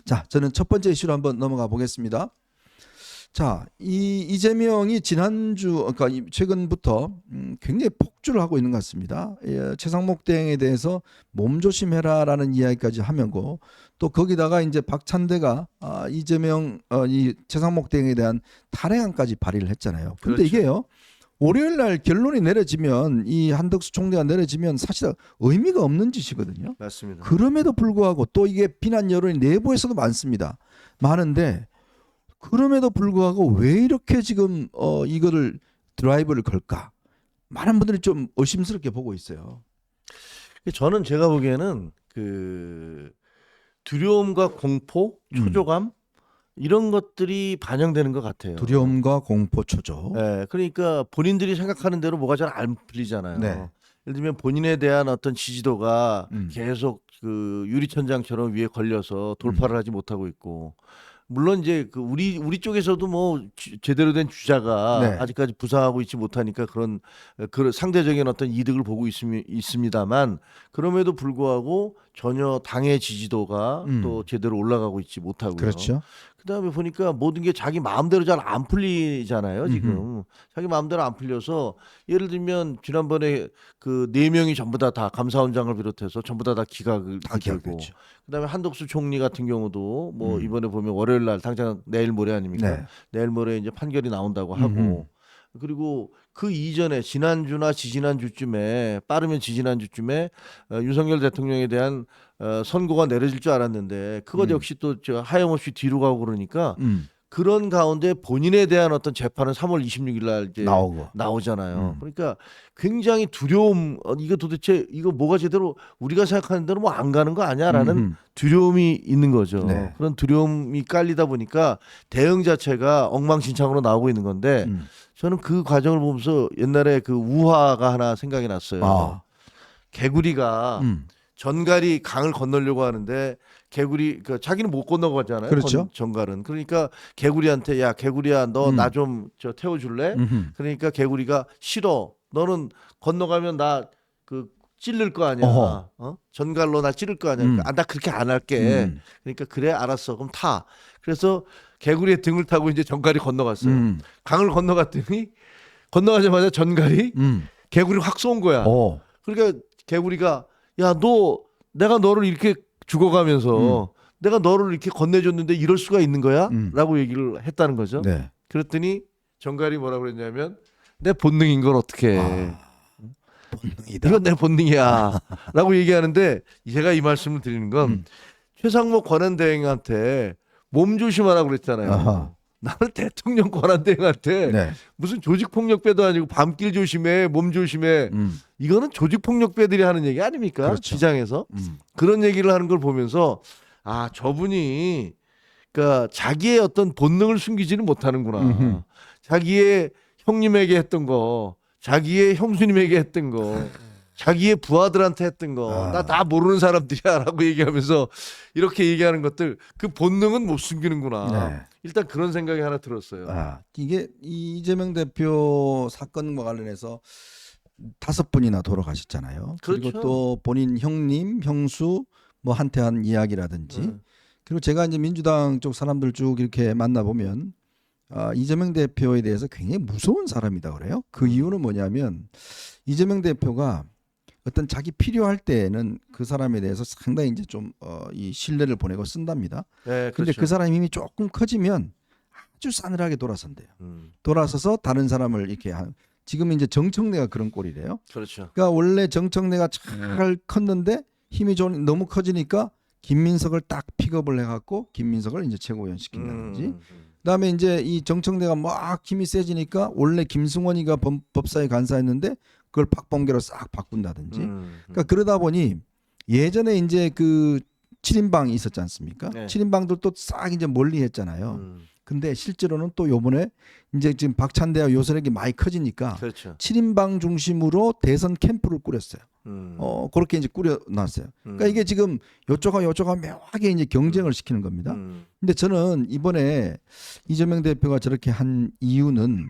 자, 저는 첫 번째 이슈로 한번 넘어가 보겠습니다. 자, 이재명이 지난주, 그러니까 최근부터 굉장히 폭주를 하고 있는 것 같습니다. 최상목 대행에 대해서 몸조심해라라는 이야기까지 하면고 또 거기다가 이제 박찬대가 이재명 이 최상목 대행에 대한 탄핵안까지 발의를 했잖아요. 근데 그렇죠. 이게요. 월요일 날 결론이 내려지면 이 한덕수 총리가 내려지면 사실 의미가 없는 짓이거든요. 맞습니다. 그럼에도 불구하고 또 이게 비난 여론이 내부에서도 많습니다. 많은데 그럼에도 불구하고 왜 이렇게 지금 이거를 드라이브를 걸까? 많은 분들이 좀 의심스럽게 보고 있어요. 저는 제가 보기에는 그 두려움과 공포, 초조감 이런 것들이 반영되는 것 같아요. 두려움과 공포, 초조. 네, 그러니까 본인들이 생각하는 대로 뭐가 잘 안 풀리잖아요. 네. 예를 들면 본인에 대한 어떤 지지도가 음. 계속 그 유리천장처럼 위에 걸려서 돌파를 하지 못하고 있고, 물론 이제 그 우리 쪽에서도 뭐 제대로 된 주자가 네. 아직까지 부상하고 있지 못하니까 그런 상대적인 어떤 이득을 보고 있습니다만, 그럼에도 불구하고 전혀 당의 지지도가 또 제대로 올라가고 있지 못하고요. 그렇죠. 그다음에 보니까 모든 게 자기 마음대로 잘 안 풀리잖아요. 지금 자기 마음대로 안 풀려서, 예를 들면 지난번에 그 4명이 전부 다 감사원장을 비롯해서 전부 다 기각을 다 들고, 기각됐죠. 그다음에 한덕수 총리 같은 경우도 뭐 이번에 보면 월요일 날 당장 내일 모레 아닙니까? 네. 내일 모레 이제 판결이 나온다고 하고, 그리고 그 이전에 지난주나 지지난주쯤에, 빠르면 지지난주쯤에 윤석열 대통령에 대한 선고가 내려질 줄 알았는데 그것 역시 또 저 하염없이 뒤로 가고 그러니까, 그런 가운데 본인에 대한 어떤 재판은 3월 26일 날 이제 나오잖아요. 그러니까 굉장히 두려움, 이거 도대체 이거 뭐가 제대로 우리가 생각하는 대로 뭐 안 가는 거 아니야라는 두려움이 있는 거죠. 네. 그런 두려움이 깔리다 보니까 대응 자체가 엉망진창으로 나오고 있는 건데, 저는 그 과정을 보면서 옛날에 그 우화가 하나 생각이 났어요. 개구리가 전갈이 강을 건너려고 하는데 개구리 자기는 못 건너가잖아요. 그렇죠. 전갈은. 그러니까 개구리한테, 야 개구리야 너 나 좀 태워줄래? 그러니까 개구리가 싫어. 너는 건너가면 나 그 찔릴 거 아니야. 전갈로 나 찌를 거 아니야. 그러니까 나 그렇게 안 할게. 그러니까 그래 알았어. 그럼 타. 그래서 개구리의 등을 타고 이제 전갈이 건너갔어요. 강을 건너갔더니 건너가자마자 전갈이 개구리 확 쏜 거야. 그러니까 개구리가, 야 너 내가 너를 이렇게 죽어가면서 내가 너를 이렇게 건네줬는데 이럴 수가 있는 거야? 라고 얘기를 했다는 거죠. 네. 그랬더니 전갈이 뭐라고 그랬냐면, 내 본능인 걸 어떻게 해. 본능이다. 이건 내 본능이야 라고 얘기하는데, 제가 이 말씀을 드리는 건 최상목 권한대행한테 몸조심하라고 그랬잖아요. 아하. 나는 대통령 권한대행한테 네. 무슨 조직폭력배도 아니고 밤길 조심해, 몸 조심해, 이거는 조직폭력배들이 하는 얘기 아닙니까? 그렇죠. 시장에서 그런 얘기를 하는 걸 보면서, 아 저분이 그러니까 자기의 어떤 본능을 숨기지는 못하는구나. 자기의 형님에게 했던 거, 자기의 형수님에게 했던 거, 자기의 부하들한테 했던 거, 나 다 모르는 사람들이야 라고 얘기하면서 이렇게 얘기하는 것들, 그 본능은 못 숨기는구나. 네. 일단 그런 생각이 하나 들었어요. 이게 이재명 대표 사건과 관련해서 5분이나 돌아가셨잖아요. 그리고 그렇죠. 또 본인 형님, 형수 뭐 한테 한 이야기라든지, 그리고 제가 이제 민주당 쪽 사람들 쭉 이렇게 만나보면 이재명 대표에 대해서 굉장히 무서운 사람이다 그래요. 그 이유는 뭐냐면 이재명 대표가 어떤 자기 필요할 때에는 그 사람에 대해서 상당히 이제 좀 이 신뢰를 보내고 쓴답니다. 네, 근데 그렇죠. 그 사람 힘이 조금 커지면 아주 싸늘하게 돌아선대요. 돌아서서 다른 사람을 이렇게 지금 이제 정청래가 그런 꼴이래요. 그렇죠. 그러니까 원래 정청래가 잘 컸는데 힘이 좀 너무 커지니까 김민석을 딱 픽업을 해갖고 김민석을 이제 최고위원 시킨다든지. 그다음에 이제 이 정청래가 막 힘이 세지니까 원래 김승원이가 법사위 간사였는데 그걸 박범계로 싹 바꾼다든지. 그러니까 그러다 보니 예전에 이제 그 7인방이 있었지 않습니까? 네. 7인방들도 싹 이제 멀리 했잖아요. 근데 실제로는 또 요번에 이제 지금 박찬대와 요선에게 많이 커지니까 그렇죠. 7인방 중심으로 대선 캠프를 꾸렸어요. 그렇게 이제 꾸려놨어요. 그러니까 이게 지금 요쪽하고 묘하게 이제 경쟁을 시키는 겁니다. 근데 저는 이번에 이재명 대표가 저렇게 한 이유는,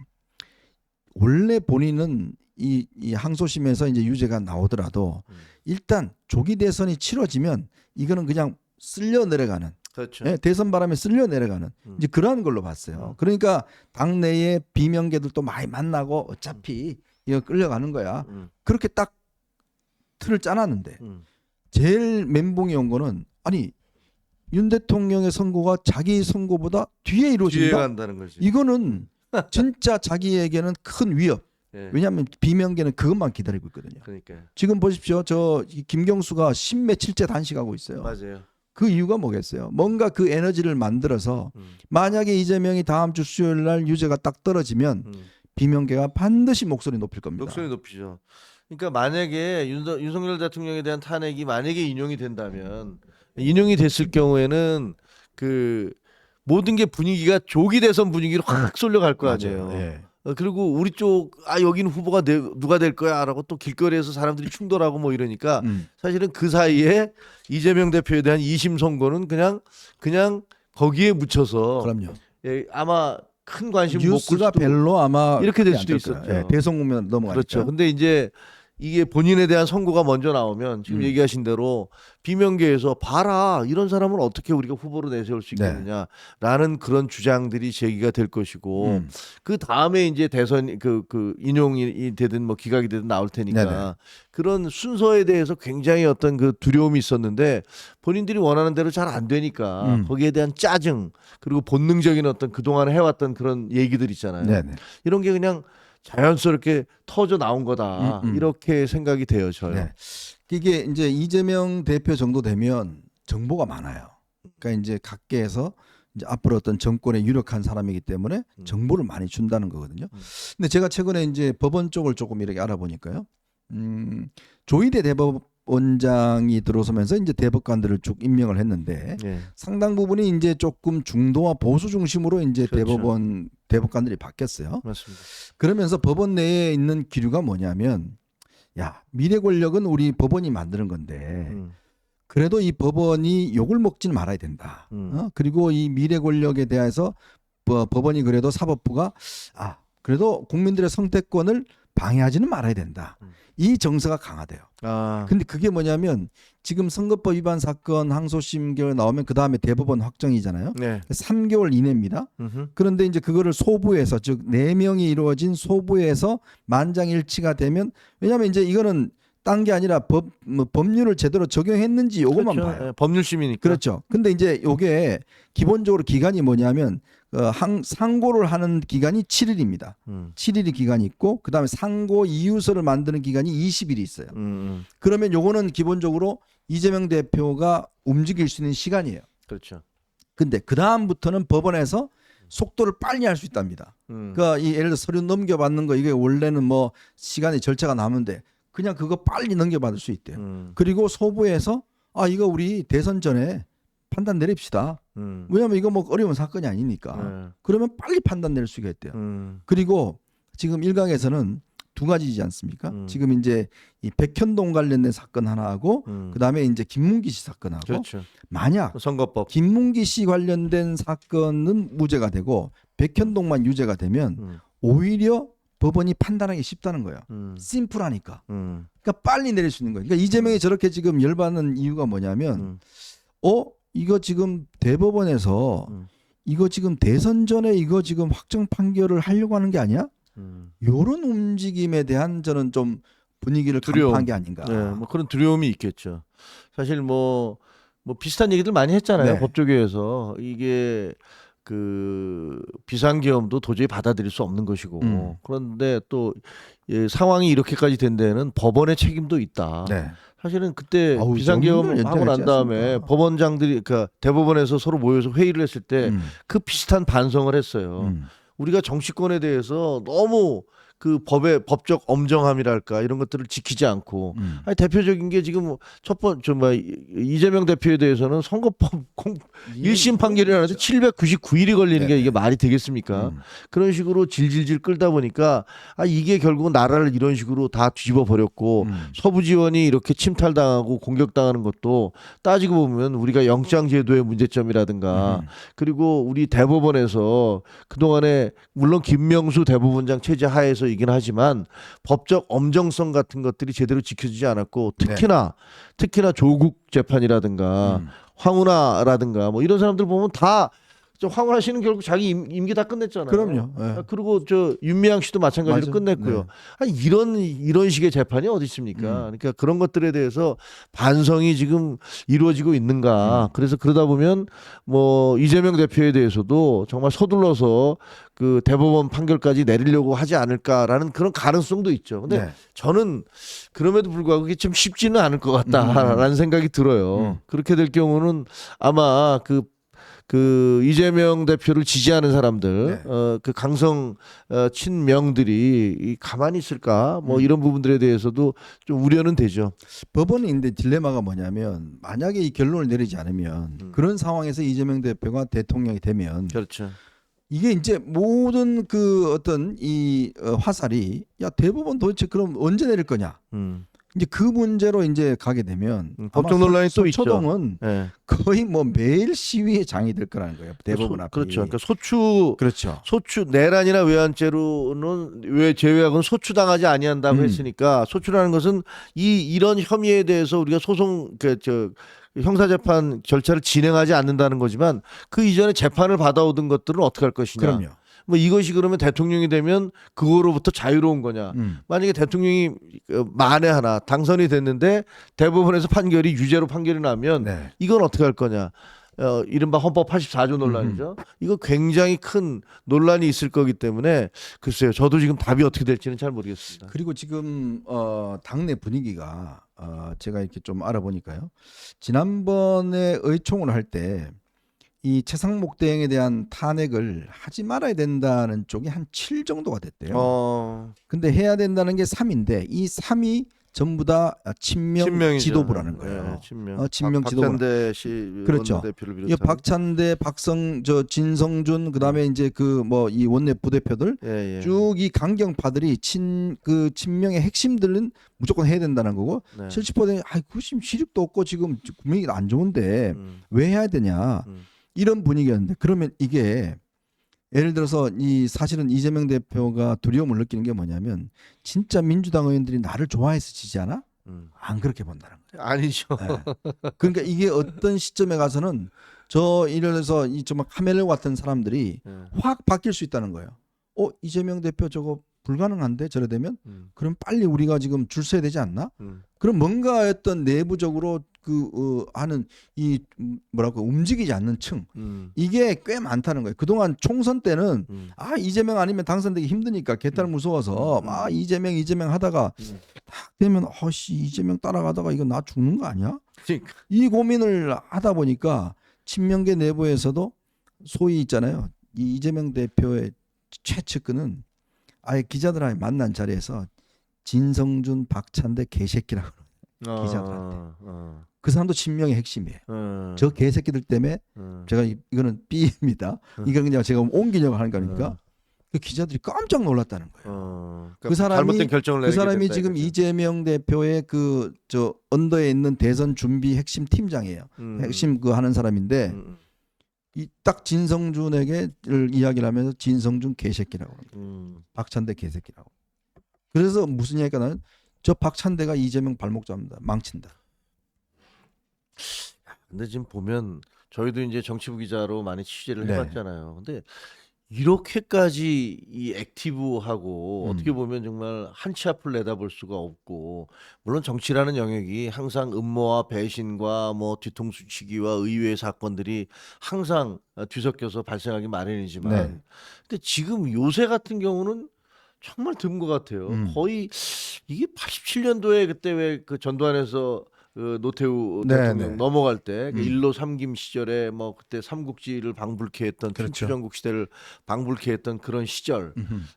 원래 본인은 이 항소심에서 이제 유죄가 나오더라도 일단 조기 대선이 치러지면 이거는 그냥 쓸려 내려가는, 그렇죠. 예, 대선 바람에 쓸려 내려가는 이제 그러한 걸로 봤어요. 그러니까 당내에 비명계들도 많이 만나고 어차피 이거 끌려가는 거야. 그렇게 딱 틀을 짜놨는데 제일 멘붕이 온 거는 아니 윤 대통령의 선거가 자기 선거보다 뒤에 뒤에 이루어진다. 간다는 거지. 이거는 진짜 자기에게는 큰 위협. 예. 왜냐하면 비명계는 그것만 기다리고 있거든요. 그러니까요. 지금 보십시오. 이 김경수가 10며칠째 단식하고 있어요. 맞아요. 그 이유가 뭐겠어요? 뭔가 그 에너지를 만들어서 만약에 이재명이 다음 주 수요일 날 유죄가 딱 떨어지면 비명계가 반드시 목소리 높일 겁니다. 목소리 높이죠. 그러니까 만약에 윤석열 대통령에 대한 탄핵이 만약에 인용이 된다면 인용이 됐을 경우에는 그 모든 게 분위기가 조기 대선 분위기로 확 쏠려갈 거 아니에요. 예. 그리고 우리 쪽 여기는 후보가 누가 될 거야라고 또 길거리에서 사람들이 충돌하고 뭐 이러니까 사실은 그 사이에 이재명 대표에 대한 2심 선고는 그냥 거기에 묻혀서 그럼요. 예, 아마 큰 관심 못 끌 뉴스가 수도 별로 아마 이렇게 될 안 수도 될 거예요. 있었죠. 예, 대선 국면 넘어가니까. 그렇죠. 근데 이제 이게 본인에 대한 선고가 먼저 나오면 지금 얘기하신 대로 비명계에서 봐라 이런 사람은 어떻게 우리가 후보로 내세울 수 있겠느냐라는 그런 주장들이 제기가 될 것이고 그 다음에 이제 대선 그 인용이 되든 뭐 기각이 되든 나올 테니까 네네. 그런 순서에 대해서 굉장히 어떤 그 두려움이 있었는데 본인들이 원하는 대로 잘 안 되니까 거기에 대한 짜증 그리고 본능적인 어떤 그동안 해왔던 그런 얘기들 있잖아요. 네네. 이런 게 그냥 자연스럽게 터져 나온 거다 이렇게 생각이 돼요. 저요. 네. 이게 이제 이재명 대표 정도 되면 정보가 많아요. 그러니까 이제 각계에서 이제 앞으로 어떤 정권에 유력한 사람이기 때문에 정보를 많이 준다는 거거든요. 근데 제가 최근에 이제 법원 쪽을 조금 이렇게 알아보니까요. 조희대 대법원장이 들어서면서 이제 대법관들을 쭉 임명을 했는데 예. 상당 부분이 이제 조금 중도와 보수 중심으로 이제 그렇죠. 대법관들이 바뀌었어요. 맞습니다. 그러면서 법원 내에 있는 기류가 뭐냐면 야 미래 권력은 우리 법원이 만드는 건데 그래도 이 법원이 욕을 먹지는 말아야 된다. 그리고 이 미래 권력에 대해서 법원이 그래도 사법부가 그래도 국민들의 선택권을 방해하지는 말아야 된다. 이 정서가 강하대요. 근데 그게 뭐냐면 지금 선거법 위반 사건 항소심 결 나오면 그 다음에 대법원 확정이잖아요. 네. 3개월 이내입니다. 그런데 이제 그거를 소부에서 즉 4명이 이루어진 소부에서 만장일치가 되면 왜냐하면 이제 이거는 딴 게 아니라 법률을 제대로 적용했는지 요것만 그렇죠. 봐요. 예, 법률심이니까. 그렇죠. 근데 이제 요게 기본적으로 기간이 뭐냐면 상고를 하는 기간이 7일입니다. 7일이 기간이 있고 그다음에 상고 이유서를 만드는 기간이 20일이 있어요. 그러면 요거는 기본적으로 이재명 대표가 움직일 수 있는 시간이에요. 그렇죠. 근데 그다음부터는 법원에서 속도를 빨리 할 수 있답니다. 그러니까 이 예를 들어 서류 넘겨받는 거 이게 원래는 뭐 시간이 절차가 남은데 그냥 그거 빨리 넘겨받을 수 있대요. 그리고 소부에서 이거 우리 대선 전에 판단 내립시다. 왜냐하면 이거 뭐 어려운 사건이 아니니까. 그러면 빨리 판단 낼 수가 있대요. 그리고 지금 일각에서는 두 가지지 않습니까? 지금 이제 이 백현동 관련된 사건 하나하고 그다음에 이제 김문기 씨 사건하고 그렇죠. 만약 선거법. 김문기 씨 관련된 사건은 무죄가 되고 백현동만 유죄가 되면 오히려 법원이 판단하기 쉽다는 거예요. 심플하니까. 그러니까 빨리 내릴 수 있는 거예요. 그러니까 이재명이 저렇게 지금 열받는 이유가 뭐냐면 이거 지금 대법원에서 이거 지금 대선 전에 이거 지금 확정 판결을 하려고 하는 게 아니야? 요런 움직임에 대한 저는 좀 분위기를 간파한 게 아닌가. 네, 뭐 그런 두려움이 있겠죠. 사실 뭐 비슷한 얘기들 많이 했잖아요. 네. 법조계에서 이게 그 비상계엄도 도저히 받아들일 수 없는 것이고 그런데 또 상황이 이렇게까지 된 데는 법원의 책임도 있다. 네. 사실은 그때 정말 비상계엄 하고 난 연장했지 다음에 않습니까? 법원장들이 그러니까 대법원에서 서로 모여서 회의를 했을 때 그 비슷한 반성을 했어요. 우리가 정치권에 대해서 너무 그 법적 엄정함이랄까 이런 것들을 지키지 않고 아니 대표적인 게 지금 첫 번째 이재명 대표에 대해서는 선거법 1심 판결이 나는데 799일이 걸리는 게 이게 말이 되겠습니까? 그런 식으로 질질질 끌다 보니까 이게 결국은 나라를 이런 식으로 다 뒤집어 버렸고 서부 지원이 이렇게 침탈당하고 공격당하는 것도 따지고 보면 우리가 영장제도의 문제점이라든가 그리고 우리 대법원에서 그동안에 물론 김명수 대법원장 체제 하에서 있어서이긴 하지만 법적 엄정성 같은 것들이 제대로 지켜지지 않았고 특히나 조국 재판이라든가 황운하라든가 뭐 이런 사람들 보면 다 황운하 씨는 결국 자기 임기 다 끝냈잖아요. 그럼요. 예. 그리고 저 윤미향 씨도 마찬가지로 맞아요. 끝냈고요. 네. 아니 이런 식의 재판이 어디 있습니까? 그러니까 그런 것들에 대해서 반성이 지금 이루어지고 있는가? 그래서 그러다 보면 뭐 이재명 대표에 대해서도 정말 서둘러서 그 대법원 판결까지 내리려고 하지 않을까라는 그런 가능성도 있죠. 근데 네. 저는 그럼에도 불구하고 그게 좀 쉽지는 않을 것 같다라는 생각이 들어요. 그렇게 될 경우는 아마 그 이재명 대표를 지지하는 사람들, 네. 그 강성 친명들이 가만히 있을까? 뭐 이런 부분들에 대해서도 좀 우려는 되죠. 법원이 근데 딜레마가 뭐냐면 만약에 이 결론을 내리지 않으면 그런 상황에서 이재명 대표가 대통령이 되면 그렇죠. 이게 이제 모든 그 어떤 이 화살이 야 대법원 도대체 그럼 언제 내릴 거냐? 이제 그 문제로 이제 가게 되면 법적 논란이 또 있죠. 서초동은 네. 거의 뭐 매일 시위의 장이 될 거라는 거예요. 대법원 앞이. 그렇죠. 그러니까 그렇죠. 소추 내란이나 외환죄로는 왜 제외하고는 소추당하지 아니한다고 했으니까 소추라는 것은 이런 혐의에 대해서 우리가 소송 형사재판 절차를 진행하지 않는다는 거지만 그 이전에 재판을 받아오던 것들은 어떻게 할 것이냐. 그럼요. 뭐 이것이 그러면 대통령이 되면 그거로부터 자유로운 거냐. 만약에 대통령이 만에 하나 당선이 됐는데 대법원에서 판결이 유죄로 판결이 나면 네. 이건 어떻게 할 거냐. 이른바 헌법 84조 논란이죠. 이거 굉장히 큰 논란이 있을 거기 때문에 글쎄요. 저도 지금 답이 어떻게 될지는 잘 모르겠습니다. 그리고 지금 당내 분위기가 제가 이렇게 좀 알아보니까요. 지난번에 의총을 할 때 이 최상목 대행에 대한 탄핵을 하지 말아야 된다는 쪽이 한 7 정도가 됐대요. 근데 해야 된다는 게 3인데 이 3이 전부 다 친명 친명이죠. 지도부라는 거예요. 네, 친명. 친명 지도부. 박찬대 씨 그렇죠. 원내대표를 이 비롯한. 박찬대, 진성준 그다음에 이제 그 뭐 이 원내 부대표들 예. 쭉 이 강경파들이 친명의 핵심들은 무조건 해야 된다는 거고 네. 70%는 그 실익도 없고 지금 분위기 안 좋은데 왜 해야 되냐 이런 분위기였는데 그러면 이게 예를 들어서 이 사실은 이재명 대표가 두려움을 느끼는 게 뭐냐면 진짜 민주당 의원들이 나를 좋아해서 지지하나? 안 그렇게 본다는 거예요. 아니죠. 네. 그러니까 이게 어떤 시점에 가서는 예를 들어서 이 정말 카멜레온 같은 사람들이 확 바뀔 수 있다는 거예요. 이재명 대표 저거 불가능한데 저래 되면 그럼 빨리 우리가 지금 줄 서야 되지 않나? 그럼 뭔가 어떤 내부적으로 하는 이 뭐라고 움직이지 않는 층 이게 꽤 많다는 거예요. 그동안 총선 때는 이재명 아니면 당선되기 힘드니까 개딸 무서워서 이재명 하다가 딱 되면 이재명 따라가다가 이거 나 죽는 거 아니야? 그러니까. 이 고민을 하다 보니까 친명계 내부에서도 소위 있잖아요. 이 이재명 대표의 최측근은 아예 기자들하고 만난 자리에서 진성준, 박찬대 개새끼라고 기자들한테. 그 사람도 친명의 핵심이에요. 저 개새끼들 때문에 제가 이거는 B입니다. 이건 그냥 제가 옮기려고 하는 거니까 그 기자들이 깜짝 놀랐다는 거예요. 그 잘못된 결정을 그 사람이 지금 이재명 대표의 언더에 있는 대선 준비 핵심 팀장이에요. 핵심 하는 사람인데 이 딱 진성준에게 이야기를 하면서 진성준 개새끼라고 합니다. 박찬대 개새끼라고. 그래서 무슨 얘기가 나는 저 박찬대가 이재명 발목 잡는다. 망친다. 근데 지금 보면 저희도 이제 정치부 기자로 많이 취재를 네. 해봤잖아요. 근데 이렇게까지 이 액티브하고 어떻게 보면 정말 한 치 앞을 내다볼 수가 없고 물론 정치라는 영역이 항상 음모와 배신과 뭐 뒤통수 치기와 의외의 사건들이 항상 뒤섞여서 발생하기 마련이지만 네. 근데 지금 요새 같은 경우는 정말 드문 것 같아요. 거의 이게 87년도에 그때 왜 그 전두환에서 그 노태우 네, 대통령 네. 넘어갈 때 그 일로 삼김 시절에 뭐 그때 삼국지를 방불케 했던 그렇죠. 춘추전국 시대를 방불케 했던 그런 시절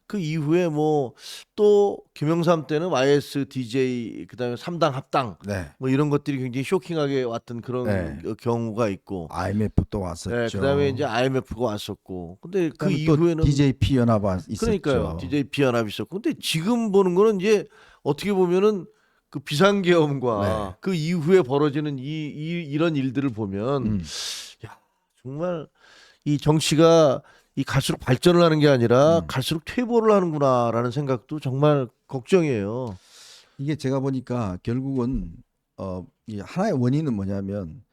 그 이후에 뭐 또 김영삼 때는 YS DJ 그다음에 3당 합당 네. 뭐 이런 것들이 굉장히 쇼킹하게 왔던 그런 네. 경우가 있고 IMF 또 왔었죠. 네, 그다음에 이제 IMF가 왔었고 근데 그 그다음에 또 이후에는 DJP 연합 있었죠. 그러니까요. DJP 연합이 있었고 근데 지금 보는 거는 이제 어떻게 보면은 그 비상계엄과 네. 그 이후에 벌어지는 이런 일들을 보면 야 정말 이 정치가 이 갈수록 발전을 하는 게 아니라 음. 갈수록 퇴보를 하는구나라는 생각도 정말 걱정이에요. 이게 제가 보니까 결국은 이 하나의 원인은 뭐냐면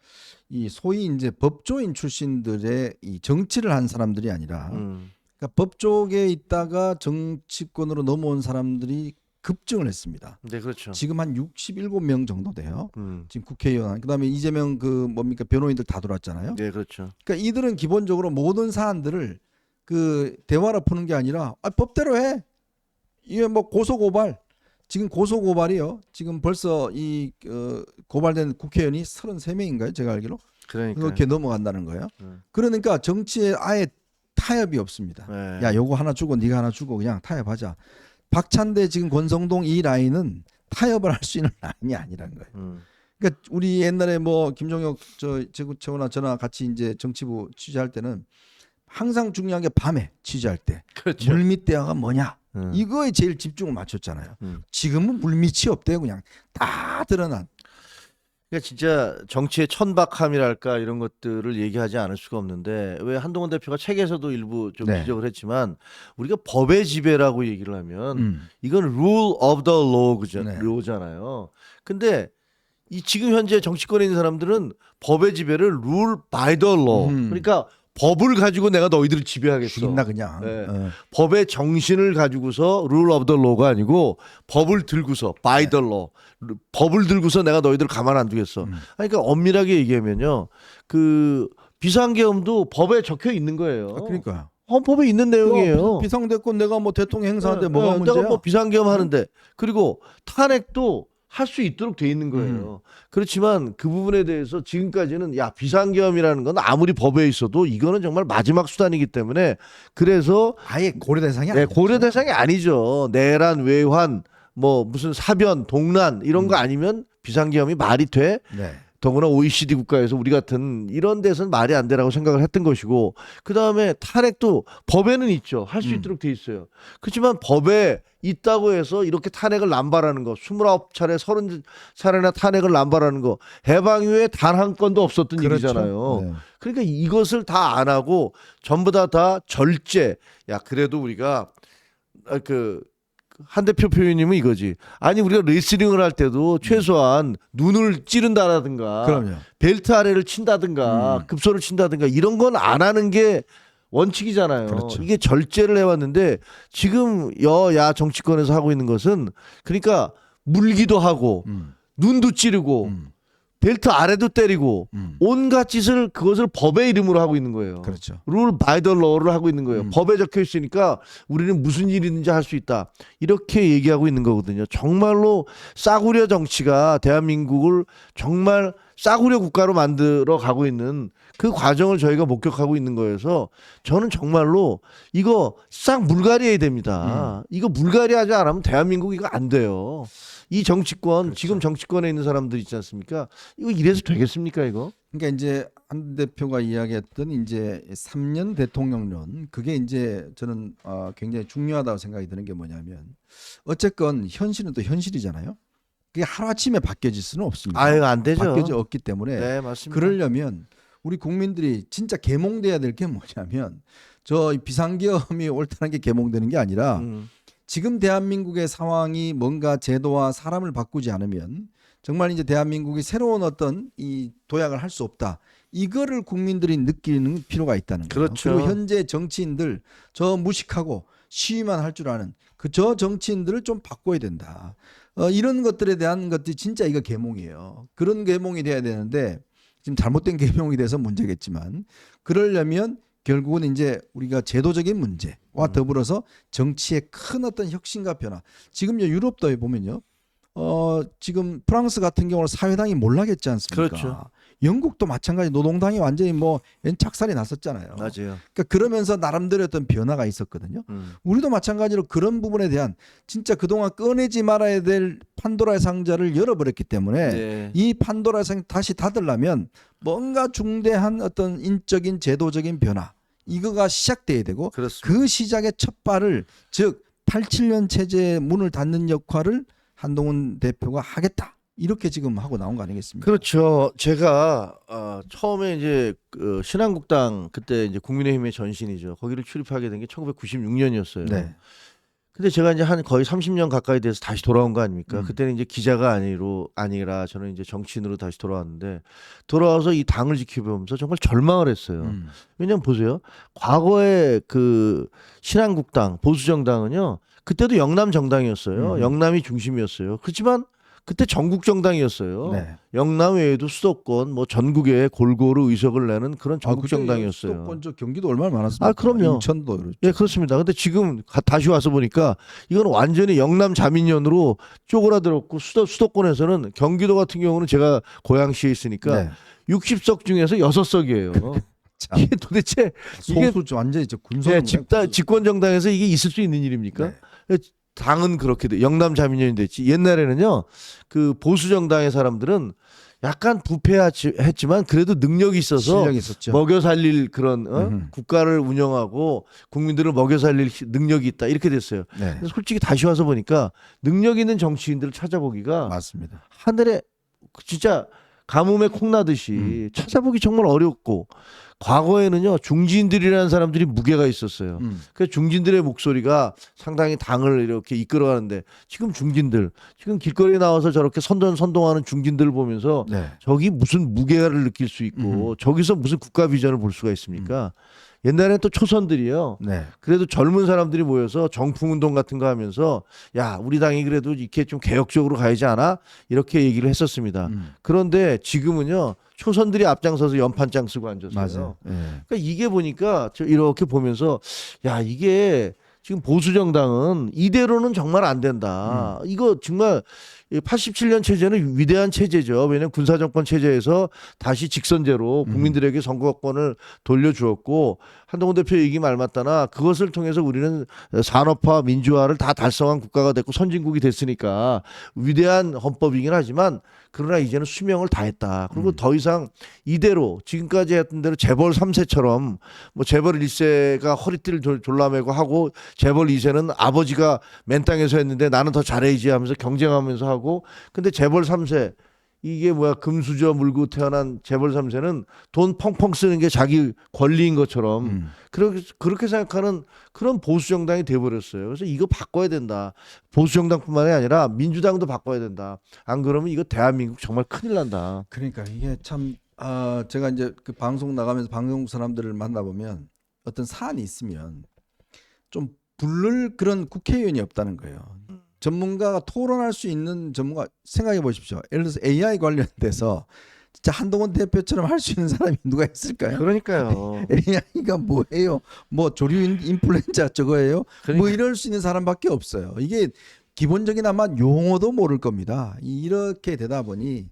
이 소위 이제 법조인 출신들의 이 정치를 한 사람들이 아니라 그러니까 법조계에 있다가 정치권으로 넘어온 사람들이 급증을 했습니다. 네, 그렇죠. 지금 한 67명 정도 돼요. 음. 지금 국회의원, 그다음에 이재명 그 뭡니까 변호인들 다 들어왔잖아요. 네, 그렇죠. 그러니까 이들은 기본적으로 모든 사안들을 그 대화로 푸는 게 아니라 법대로 해. 이게 뭐 고소 고발. 지금 고소 고발이요. 지금 벌써 이 고발된 국회의원이 33명인가요? 제가 알기로. 그러니까. 그렇게 넘어간다는 거예요. 그러니까 정치에 아예 타협이 없습니다. 네. 야, 요거 하나 주고 네가 하나 주고 그냥 타협하자. 박찬대 지금 권성동 이 라인은 타협을 할 수 있는 라인이 아니라는 거예요. 그러니까 우리 옛날에 뭐 김종혁 최고나 저나 같이 이제 정치부 취재할 때는 항상 중요한 게 밤에 취재할 때 그렇죠. 물밑 대화가 뭐냐 이거에 제일 집중을 맞췄잖아요. 지금은 물밑이 없대요. 그냥 다 드러난. 그러니까 진짜 정치의 천박함이랄까 이런 것들을 얘기하지 않을 수가 없는데 왜 한동훈 대표가 책에서도 일부 좀 네. 지적을 했지만 우리가 법의 지배라고 얘기를 하면 이건 rule of the 네. law잖아요. 근데 이 지금 현재 정치권에 있는 사람들은 법의 지배를 rule by the law. 그러니까 법을 가지고 내가 너희들을 지배하겠어. 죽인다 그냥. 네. 법의 정신을 가지고서 rule of the law가 아니고 법을 들고서 by the law. 법을 들고서 내가 너희들을 가만 안 두겠어. 그러니까 엄밀하게 얘기하면요. 그 비상계엄도 법에 적혀 있는 거예요. 그러니까요. 헌법에 있는 내용이에요. 비상대권 내가 뭐 대통령 행사하는데 네, 뭐가 네, 문제야? 내가 뭐 비상계엄 하는데 그리고 탄핵도 할 수 있도록 돼 있는 거예요. 그렇지만 그 부분에 대해서 지금까지는 야 비상계엄이라는 건 아무리 법에 있어도 이거는 정말 마지막 수단이기 때문에 그래서 아예 고려 대상이 네, 아니죠. 고려 대상이 아니죠. 내란, 외환, 뭐 무슨 사변, 동란 이런 거 아니면 비상계엄이 말이 돼? 네. 더구나 OECD 국가에서 우리 같은 이런 데서는 말이 안 되라고 생각을 했던 것이고 그 다음에 탄핵도 법에는 있죠. 할 수 있도록 돼 있어요. 그렇지만 법에 있다고 해서 이렇게 탄핵을 남발하는 거 29차례 30차례나 탄핵을 남발하는 거 해방 이후에 단 한 건도 없었던 그렇죠. 일이잖아요. 네. 그러니까 이것을 다 안 하고 전부 다 절제. 야 그래도 우리가 한 대표 표현이면 이거지. 아니 우리가 레슬링을 할 때도 최소한 눈을 찌른다라든가 그럼요. 벨트 아래를 친다든가 급소를 친다든가 이런 건 안 하는 게 원칙이잖아요. 그렇죠. 이게 절제를 해왔는데 지금 여야 정치권에서 하고 있는 것은 그러니까 물기도 하고 눈도 찌르고 벨트 아래도 때리고 온갖 짓을 그것을 법의 이름으로 하고 있는 거예요. 그렇죠. rule by the law를 하고 있는 거예요. 법에 적혀 있으니까 우리는 무슨 일이든지 할 수 있다. 이렇게 얘기하고 있는 거거든요. 정말로 싸구려 정치가 대한민국을 정말 싸구려 국가로 만들어 가고 있는 그 과정을 저희가 목격하고 있는 거여서 저는 정말로 이거 싹 물갈이해야 됩니다. 이거 물갈이하지 않으면 대한민국 이거 안 돼요. 이 정치권 그렇죠. 지금 정치권에 있는 사람들 있지 않습니까? 이거 이래서 되겠습니까 이거? 그러니까 이제 한 대표가 이야기했던 이제 3년 대통령론 그게 이제 저는 굉장히 중요하다고 생각이 드는 게 뭐냐면 어쨌건 현실은 또 현실이잖아요. 그게 하루아침에 바뀌어질 수는 없습니다. 아유 안 되죠. 바뀌어져 없기 때문에 네 맞습니다. 그러려면 우리 국민들이 진짜 계몽돼야 될 게 뭐냐면 저 비상계엄이 옳다는 게 계몽되는 게 아니라 지금 대한민국의 상황이 뭔가 제도와 사람을 바꾸지 않으면 정말 이제 대한민국이 새로운 어떤 이 도약을 할 수 없다. 이거를 국민들이 느끼는 필요가 있다는 거예요. 그렇죠. 그리고 현재 정치인들 저 무식하고 시위만 할 줄 아는 저 정치인들을 좀 바꿔야 된다. 이런 것들에 대한 것들이 진짜 이거 계몽이에요. 그런 계몽이 돼야 되는데 지금 잘못된 계몽이 돼서 문제겠지만 그러려면 결국은 이제 우리가 제도적인 문제와 더불어서 정치의 큰 어떤 혁신과 변화. 지금 유럽도 보면요. 지금 프랑스 같은 경우는 사회당이 몰락했지 않습니까? 그렇죠. 영국도 마찬가지 노동당이 완전히 뭐 착살이 났었잖아요. 맞아요. 그러니까 그러면서 나름대로 어떤 변화가 있었거든요. 우리도 마찬가지로 그런 부분에 대한 진짜 그동안 꺼내지 말아야 될 판도라의 상자를 열어버렸기 때문에 네. 이 판도라의 상자 다시 닫으려면 뭔가 중대한 어떤 인적인 제도적인 변화 이거가 시작돼야 되고 그렇습니다. 그 시작의 첫 발을 즉 87년 체제의 문을 닫는 역할을 한동훈 대표가 하겠다. 이렇게 지금 하고 나온 거 아니겠습니까? 그렇죠. 제가 처음에 이제 신한국당 그때 이제 국민의힘의 전신이죠. 거기를 출입하게 된 게 1996년이었어요. 네. 근데 제가 이제 한 거의 30년 가까이 돼서 다시 돌아온 거 아닙니까? 음. 그때는 이제 기자가 아니라 저는 이제 정치인으로 다시 돌아왔는데 돌아와서 이 당을 지켜보면서 정말 절망을 했어요. 왜냐면 보세요. 과거에 그 신한국당 보수정당은요. 그때도 영남 정당이었어요. 영남이 중심이었어요. 그렇지만 그때 전국 정당이었어요. 네. 영남 외에도 수도권 뭐 전국에 골고루 의석을 내는 그런 전국 그때 정당이었어요. 수도권 저 경기도 얼마나 많았습니까? 아, 그럼요. 인천도 그렇죠. 예, 그렇습니다. 근데 지금 다시 와서 보니까 이건 완전히 영남 자민련으로 쪼그라들었고 수도권에서는 경기도 같은 경우는 제가 고양시에 있으니까 네. 60석 중에서 6석이에요. 참. 이게 도대체 이게 소수 완전히 군소. 예, 집권 정당에서 이게 있을 수 있는 일입니까? 네. 당은 그렇게 돼. 영남 자민련이 됐지. 옛날에는요. 그 보수 정당의 사람들은 약간 부패했지만 그래도 능력이 있어서 실력이 있었죠. 먹여 살릴 그런 국가를 운영하고 국민들을 먹여 살릴 능력이 있다. 이렇게 됐어요. 네. 근데 솔직히 다시 와서 보니까 능력 있는 정치인들을 찾아보기가 맞습니다. 하늘에 진짜 가뭄에 콩나듯이 찾아보기 정말 어렵고 과거에는요 중진들이라는 사람들이 무게가 있었어요. 그 중진들의 목소리가 상당히 당을 이렇게 이끌어가는데 지금 중진들 지금 길거리에 나와서 저렇게 선동하는 중진들을 보면서 네. 저기 무슨 무게를 느낄 수 있고 저기서 무슨 국가 비전을 볼 수가 있습니까? 옛날에는 또 초선들이요. 네. 그래도 젊은 사람들이 모여서 정풍운동 같은 거 하면서 야 우리 당이 그래도 이렇게 좀 개혁적으로 가야지 않아? 이렇게 얘기를 했었습니다. 그런데 지금은요. 초선들이 앞장서서 연판장 쓰고 앉았어요. 맞아요. 네. 그러니까 이게 보니까 저 이렇게 보면서 야 이게 지금 보수 정당은 이대로는 정말 안 된다. 이거 정말 87년 체제는 위대한 체제죠. 왜냐하면 군사정권 체제에서 다시 직선제로 국민들에게 선거권을 돌려주었고 한동훈 대표 얘기 말 맞다나 그것을 통해서 우리는 산업화 민주화를 다 달성한 국가가 됐고 선진국이 됐으니까 위대한 헌법이긴 하지만 그러나 이제는 수명을 다했다. 그리고 더 이상 이대로 지금까지 했던 대로 재벌 3세처럼 뭐 재벌 1세가 허리띠를 졸라매고 하고 재벌 2세는 아버지가 맨 땅에서 했는데 나는 더 잘해야지 하면서 경쟁하면서 하고 근데 재벌 3세 이게 뭐야 금수저 물고 태어난 재벌 3세는 돈 펑펑 쓰는 게 자기 권리인 것처럼 그렇게 생각하는 그런 보수 정당이 돼버렸어요. 그래서 이거 바꿔야 된다. 보수 정당뿐만이 아니라 민주당도 바꿔야 된다. 안 그러면 이거 대한민국 정말 큰일 난다. 그러니까 이게 참 제가 이제 그 방송 나가면서 방송 사람들을 만나보면 어떤 사안이 있으면 좀 부를 그런 국회의원이 없다는 거예요. 전문가가 토론할 수 있는 전문가 생각해 보십시오. 예를 들어서 AI 관련돼서 진짜 한동훈 대표처럼 할 수 있는 사람이 누가 있을까요? 그러니까요. AI가 뭐예요? 뭐 조류 인플루엔자 저거예요? 뭐 이럴 수 있는 사람밖에 없어요. 이게 기본적인 아마 용어도 모를 겁니다. 이렇게 되다 보니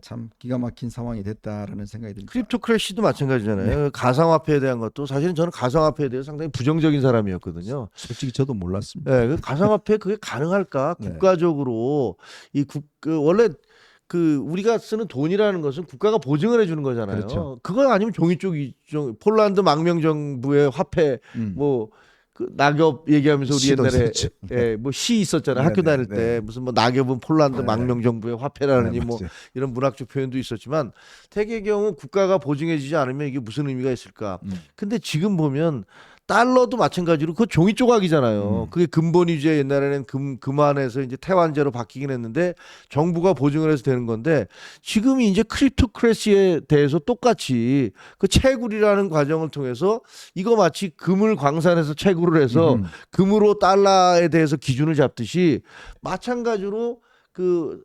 참 기가 막힌 상황이 됐다라는 생각이 듭니다. 크립토크래시도 마찬가지잖아요. 네. 가상화폐에 대한 것도 사실은 저는 가상화폐에 대해서 상당히 부정적인 사람이었거든요. 솔직히 저도 몰랐습니다. 네, 그 가상화폐 그게 가능할까? 네. 국가적으로 원래 그 우리가 쓰는 돈이라는 것은 국가가 보증을 해주는 거잖아요. 그렇죠. 그거 아니면 종이 쪽이 폴란드 망명 정부의 화폐 뭐 그 낙엽 얘기하면서 우리 시도 옛날에 있었죠. 뭐 시 있었잖아요. 네, 학교 네, 다닐 네. 때 무슨 뭐 낙엽은 폴란드 네, 망명 정부의 화폐라느니 네, 뭐 맞아요. 이런 문학적 표현도 있었지만 대개의 경우 국가가 보증해주지 않으면 이게 무슨 의미가 있을까? 근데 지금 보면 달러도 마찬가지로 그 종이 조각이잖아요. 그게 근본위제 옛날에는 금환에서 이제 태환제로 바뀌긴 했는데 정부가 보증을 해서 되는 건데 지금이 이제 크립토크래시에 대해서 똑같이 그 채굴이라는 과정을 통해서 이거 마치 금을 광산에서 채굴을 해서 금으로 달러에 대해서 기준을 잡듯이 마찬가지로 그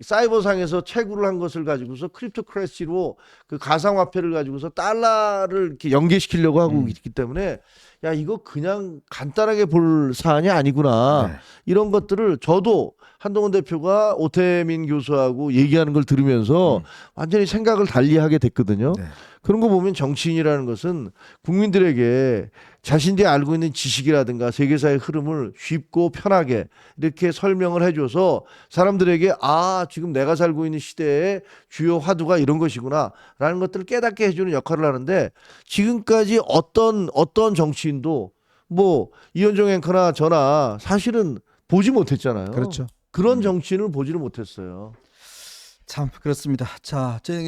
사이버상에서 채굴을 한 것을 가지고서 크립토크래시로 그 가상화폐를 가지고서 달러를 이렇게 연계시키려고 하고 있기 때문에 야 이거 그냥 간단하게 볼 사안이 아니구나. 네. 이런 것들을 저도 한동훈 대표가 오태민 교수하고 얘기하는 걸 들으면서 완전히 생각을 달리하게 됐거든요. 네. 그런 거 보면 정치인이라는 것은 국민들에게 자신들이 알고 있는 지식이라든가 세계사의 흐름을 쉽고 편하게 이렇게 설명을 해줘서 사람들에게 아 지금 내가 살고 있는 시대의 주요 화두가 이런 것이구나 라는 것들을 깨닫게 해주는 역할을 하는데 지금까지 어떤 정치인도 뭐 이현정 앵커나 저나 사실은 보지 못했잖아요. 그렇죠. 그런 정치인을 보지를 못했어요. 참 그렇습니다. 자,